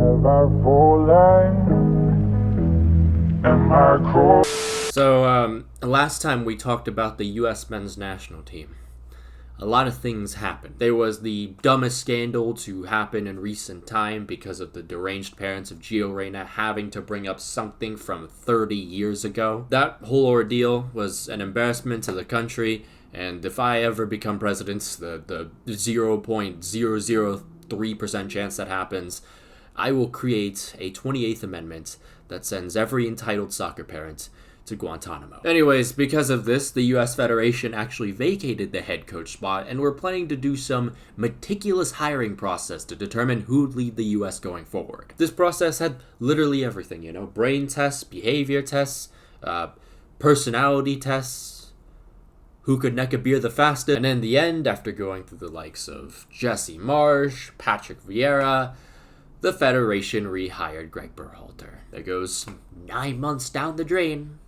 Have I fallen? Am I cold? So, last time we talked about the U.S. men's national team. A lot of things happened. There was the dumbest scandal to happen in recent time because of the deranged parents of Gio Reyna having to bring up something from 30 years ago. That whole ordeal was an embarrassment to the country, and if I ever become president, the 0.003% chance that happens, I will create a 28th Amendment that sends every entitled soccer parent to Guantanamo. Anyways, because of this, the U.S. Federation actually vacated the head coach spot, and we're planning to do some meticulous hiring process to determine who would lead the U.S. going forward. This process had literally everything, brain tests, behavior tests, personality tests, who could neck a beer the fastest, and in the end, after going through the likes of Jesse Marsh, Patrick Vieira, the Federation rehired Gregg Berhalter. There goes 9 months down the drain.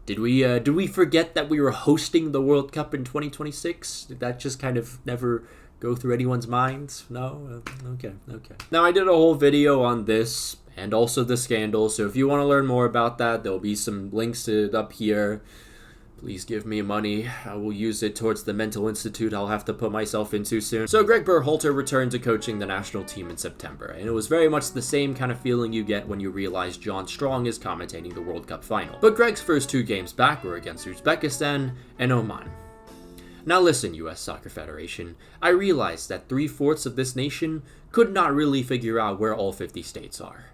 Did we forget that we were hosting the World Cup in 2026? Did that just kind of never go through anyone's minds? No? Okay. Now, I did a whole video on this and also the scandal, so if you want to learn more about that, there'll be some links to it up here. Please give me money. I will use it towards the mental institute I'll have to put myself into soon. So Gregg Berhalter returned to coaching the national team in September, and it was very much the same kind of feeling you get when you realize John Strong is commentating the World Cup final. But Gregg's first 2 games back were against Uzbekistan and Oman. Now listen, US Soccer Federation, I realize that 3/4 of this nation could not really figure out where all 50 states are.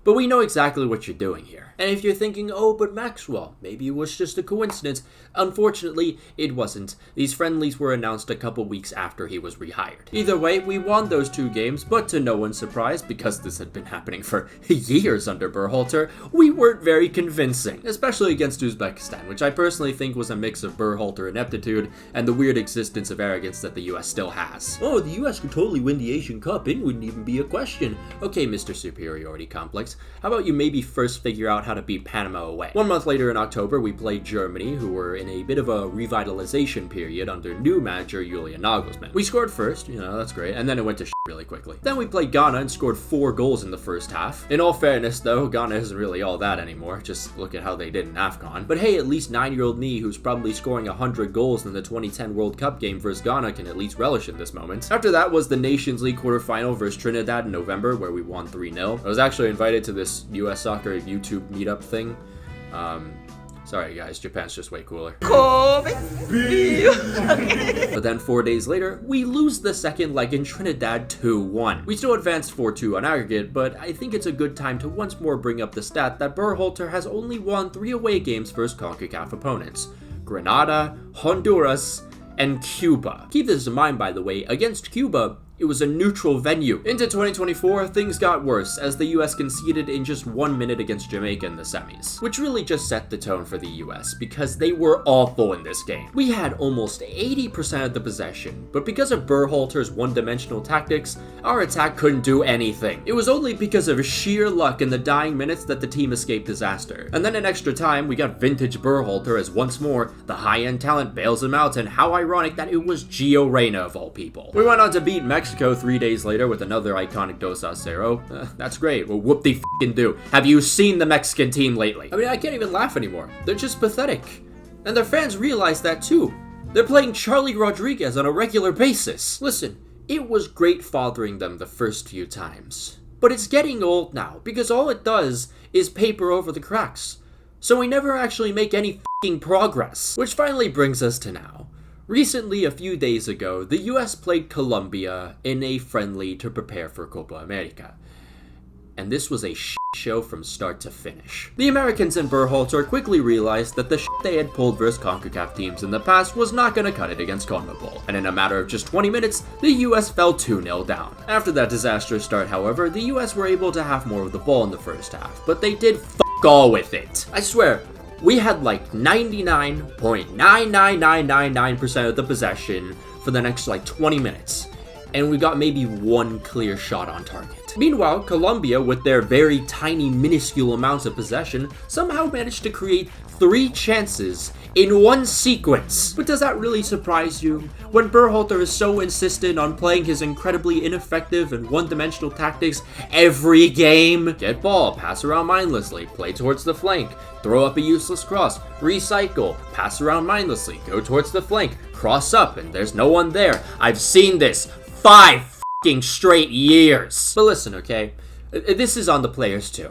But we know exactly what you're doing here. And if you're thinking, oh, but Maxwell, maybe it was just a coincidence, unfortunately, it wasn't. These friendlies were announced a couple weeks after he was rehired. Either way, we won those 2 games, but to no one's surprise, because this had been happening for years under Berhalter, we weren't very convincing, especially against Uzbekistan, which I personally think was a mix of Berhalter ineptitude and the weird existence of arrogance that the US still has. Oh, the US could totally win the Asian Cup, it wouldn't even be a question. Okay, Mr. Superiority Complex, how about you maybe first figure out how to beat Panama away? 1 month later in October, we played Germany, who were in a bit of a revitalization period under new manager Julian Nagelsmann. We scored first, that's great, and then it went to shit really quickly. Then we played Ghana and scored 4 goals in the first half. In all fairness though, Ghana isn't really all that anymore, just look at how they did in AFCON. But hey, at least 9-year-old me, who's probably scoring 100 goals in the 2010 World Cup game versus Ghana, can at least relish in this moment. After that was the Nations League quarterfinal versus Trinidad in November, where we won 3-0. I was actually invited to this US Soccer YouTube meetup thing. Sorry guys, Japan's just way cooler. But then 4 days later, we lose the second leg in Trinidad 2-1. We still advanced 4-2 on aggregate, but I think it's a good time to once more bring up the stat that Berhalter has only won 3 away games versus CONCACAF opponents: Grenada, Honduras, and Cuba. Keep this in mind, by the way, against Cuba, it was a neutral venue. Into 2024, things got worse as the US conceded in just 1 minute against Jamaica in the semis, which really just set the tone for the US because they were awful in this game. We had almost 80% of the possession, but because of Berhalter's one-dimensional tactics, our attack couldn't do anything. It was only because of sheer luck in the dying minutes that the team escaped disaster. And then in extra time, we got vintage Berhalter as once more, the high-end talent bails him out, and how ironic that it was Gio Reyna of all people. We went on to beat Mexico 3 days later with another iconic 2-0. That's great. Well, whoop de f***ing do. Have you seen the Mexican team lately? I mean, I can't even laugh anymore. They're just pathetic. And their fans realize that too. They're playing Charlie Rodriguez on a regular basis. Listen, it was great fathering them the first few times. But it's getting old now, because all it does is paper over the cracks. So we never actually make any f***ing progress. Which finally brings us to now. Recently, a few days ago, the US played Colombia in a friendly to prepare for Copa America. And this was a shit show from start to finish. The Americans and Berhalter quickly realized that the shit they had pulled versus CONCACAF teams in the past was not going to cut it against CONMEBOL. And in a matter of just 20 minutes, the US fell 2-0 down. After that disastrous start, however, the US were able to have more of the ball in the first half, but they did f*** all with it. I swear, we had like 99.99999% of the possession for the next 20 minutes, and we got maybe 1 clear shot on target. Meanwhile, Colombia, with their very tiny, minuscule amounts of possession, somehow managed to create 3 chances in one sequence. But does that really surprise you? When Berhalter is so insistent on playing his incredibly ineffective and one-dimensional tactics every game? Get ball, pass around mindlessly, play towards the flank, throw up a useless cross, recycle, pass around mindlessly, go towards the flank, cross up, and there's no one there. I've seen this 5 f***ing straight years. But listen, okay? This is on the players too.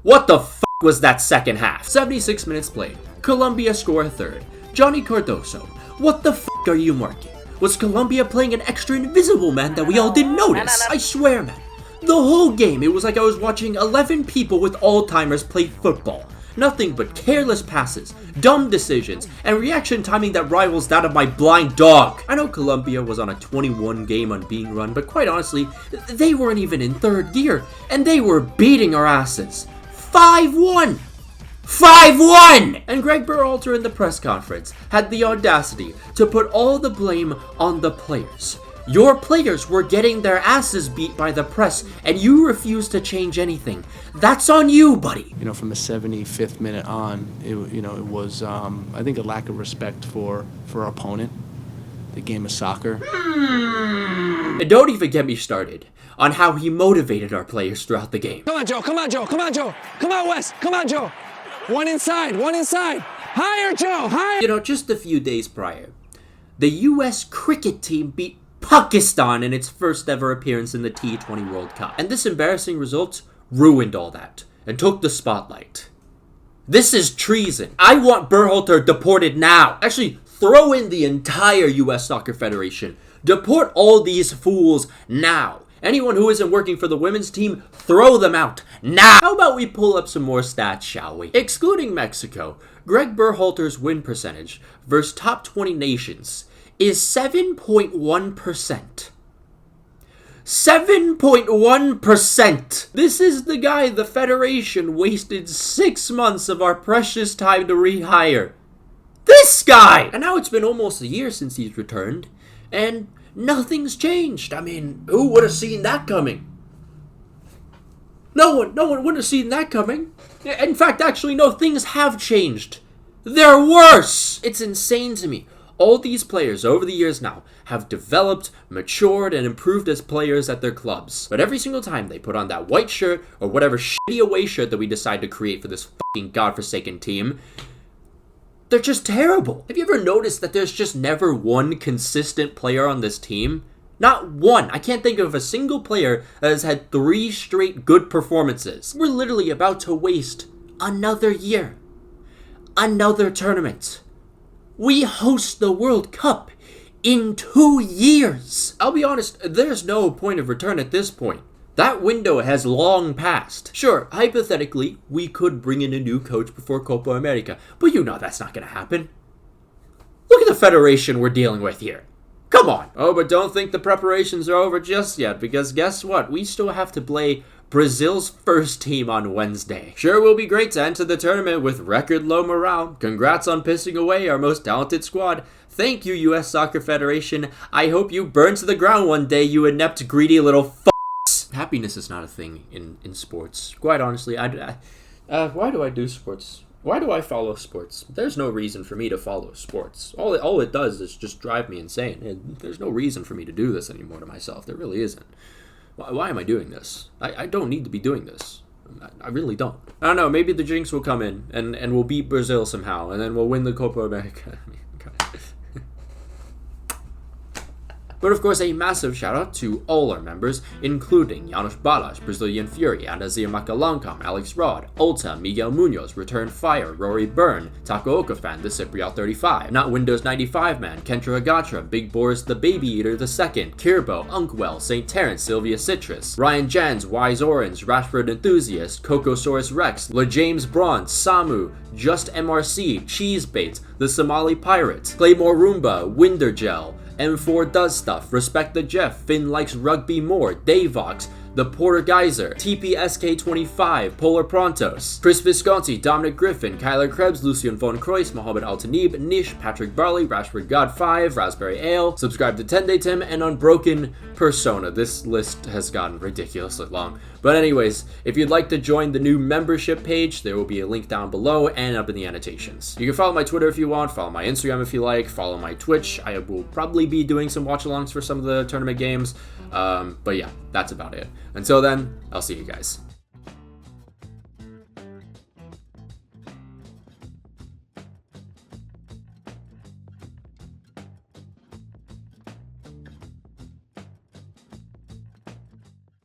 What the f*** was that second half? 76 minutes played. Colombia score a third. Johnny Cardoso, what the f*** are you marking? Was Colombia playing an extra invisible man that we all didn't notice? I swear, man. The whole game, it was like I was watching 11 people with Alzheimer's play football. Nothing but careless passes, dumb decisions, and reaction timing that rivals that of my blind dog. I know Colombia was on a 21-game unbeaten run, but quite honestly, they weren't even in third gear, and they were beating our asses. 5-1! 5-1! And Gregg Berhalter in the press conference had the audacity to put all the blame on the players. Your players were getting their asses beat by the press, and you refused to change anything. That's on you, buddy. You know, from the 75th minute on, it was, I think, a lack of respect for our opponent, the game of soccer. And don't even get me started on how he motivated our players throughout the game. Come on, Joe. Come on, Joe. Come on, Joe. Come on, Wes. Come on, Joe. One inside. One inside. Higher, Joe. Higher. You know, just a few days prior, the U.S. cricket team beat Pakistan in its first ever appearance in the T20 World Cup. And this embarrassing result ruined all that and took the spotlight. This is treason. I want Berhalter deported now. Actually, throw in the entire U.S. Soccer Federation. Deport all these fools now. Anyone who isn't working for the women's team, throw them out now. How about we pull up some more stats, shall we? Excluding Mexico, Gregg Berhalter's win percentage versus top 20 nations is 7.1%. 7.1%! This is the guy the Federation wasted 6 months of our precious time to rehire. This guy! And now it's been almost a year since he's returned, and nothing's changed. I mean, who would have seen that coming? No one would have seen that coming. In fact, actually, no, things have changed. They're worse! It's insane to me. All these players over the years now have developed, matured, and improved as players at their clubs. But every single time they put on that white shirt or whatever shitty away shirt that we decide to create for this fucking godforsaken team, they're just terrible. Have you ever noticed that there's just never one consistent player on this team? Not one. I can't think of a single player that has had 3 straight good performances. We're literally about to waste another year. Another tournament. We host the World Cup in 2 years. I'll be honest, there's no point of return at this point. That window has long passed. Sure, hypothetically, we could bring in a new coach before Copa America, but you know that's not going to happen. Look at the federation we're dealing with here. Come on. Oh, but don't think the preparations are over just yet, because guess what? We still have to play Brazil's first team on Wednesday. Sure will be great to enter the tournament with record low morale. Congrats on pissing away our most talented squad. Thank you, U.S. Soccer Federation. I hope you burn to the ground one day, you inept, greedy little f***s. Happiness is not a thing in sports. Quite honestly, why do I do sports? Why do I follow sports? There's no reason for me to follow sports. All it does is just drive me insane. There's no reason for me to do this anymore to myself. There really isn't. Why am I doing this? I don't need to be doing this. I really don't. I don't know, maybe the Jinx will come in and we'll beat Brazil somehow, and then we'll win the Copa America. But of course, a massive shout out to all our members, including Janos Balas, Brazilian Fury, Anazir Makalankam, Alex Rod, Ulta, Miguel Munoz, Return Fire, Rory Byrne, Taco Okafan, the Cypriot 35, Not Windows 95 Man, Kentra Agatra, Big Boris the Baby Eater II, Kirbo, Unkwell, St. Terrence, Sylvia Citrus, Ryan Jans, Wise Orange, Rashford Enthusiast, Cocosaurus Rex, LeJames Braun, Samu, Just MRC, Cheesebait, The Somali Pirate, Claymore Roomba, Windergel, M4 Does Stuff, Respect the Jeff, Finn Likes Rugby More, Davox, The Porter Geyser, TPSK25, Polar Prontos, Chris Visconti, Dominic Griffin, Kyler Krebs, Lucian von Croix, Mohamed Altanib, Nish, Patrick Barley, Rashford God 5, Raspberry Ale, subscribe to 10 Day Tim, and Unbroken Persona. This list has gotten ridiculously long. But anyways, if you'd like to join the new membership page, there will be a link down below and up in the annotations. You can follow my Twitter if you want, follow my Instagram if you like, follow my Twitch. I will probably be doing some watch-alongs for some of the tournament games. But yeah, that's about it. Until then, I'll see you guys.